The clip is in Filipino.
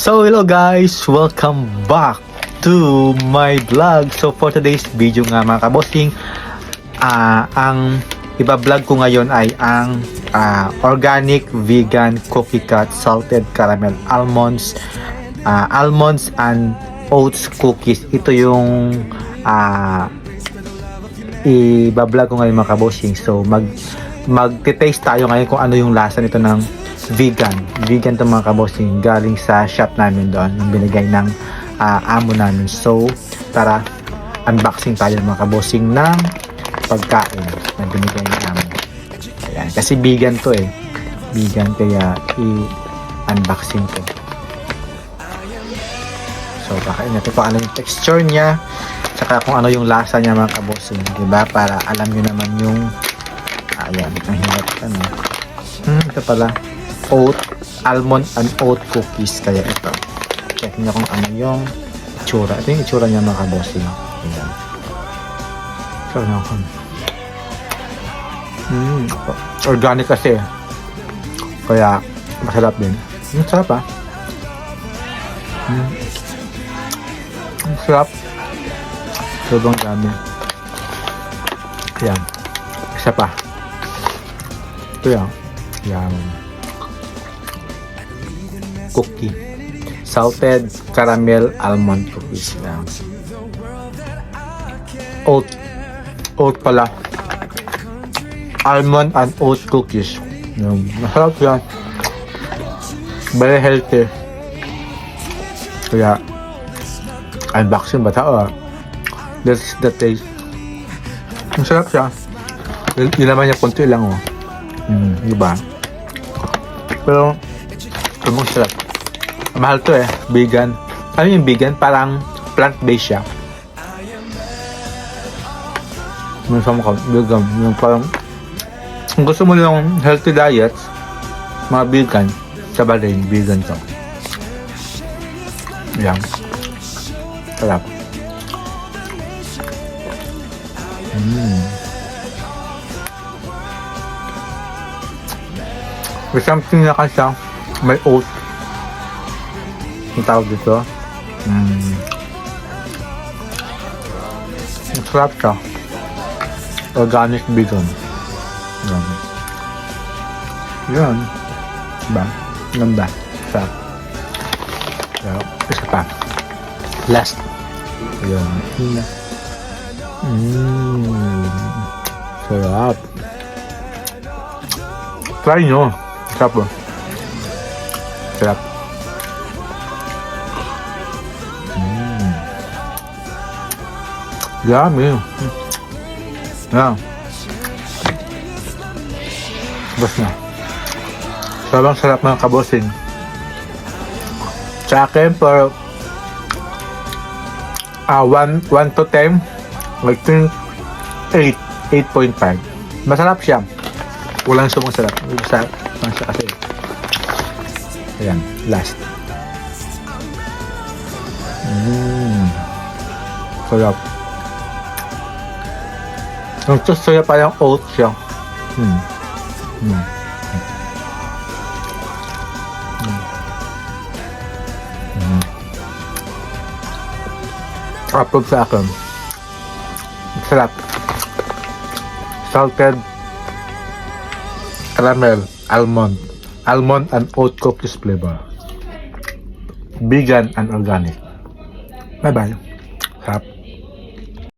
So hello guys, welcome back to my vlog. So for today's video nga mga kabossing, ang iba-vlog ko ngayon ay ang organic vegan cookie cut salted caramel almonds and oats cookies. Ito yung iba-vlog ko ngayon mga kabossing. So mag-taste tayo ngayon kung ano yung lasa nito ng vegan to mga kabossing, galing sa shop namin doon, yung binigay ng amo namin. So tara, unboxing tayo mga kabossing ng pagkain na binigay ng amo. Ayan, kasi vegan to vegan, kaya i-unboxing ko. So pakain natin kung ano yung texture niya, saka kung ano yung lasa niya mga kabossing, diba? Para alam nyo naman yung ayan, ang hirap ito pala, almond and oat cookies. Kaya ito, check nyo kung ano yung itsura. Ito yung itsura niya mga kabossing. Ayan. So, organic kasi, kaya masarap din. Sarap sarap. Sobrang dami. Ayan, isa pa. Ito yan cookie, salted caramel almond cookies. Yan. Oat pala, almond and oat cookies. Yan. Masarap yan, very healthy. Kaya unboxing ba tayo? This is the taste. Masarap siya. Yun naman niya, konti lang diba? Pero ang sarap. Mahal to vegan. Ano yung vegan? Parang plant-based siya. Vegan. Yung parang kung gusto mo yung healthy diet, mga vegan, saba rin, vegan to. Yan. Sarap. May something na kasi may oat. Ang tawag dito. Masarap siya. Organic vegan. Yan. Diba? Ganda. Sarap. Sarap. Isa pa. Last. Yan. Sarap. Try nyo. Sarap ba? Sarap. Yummy. Yan. Bas na. Sobrang sarap mga kabossing. Sa akin, for 1 to 10, like 8.5. Masarap siya. Walang sumasarap. Masarap siya kasi. Ayan, last. Sarap. Ang saya pa yung oat siya. Approve sa akin. Sarap. Salted caramel almond and oat cookies flavor. Vegan and organic. Bye bye. Sarap.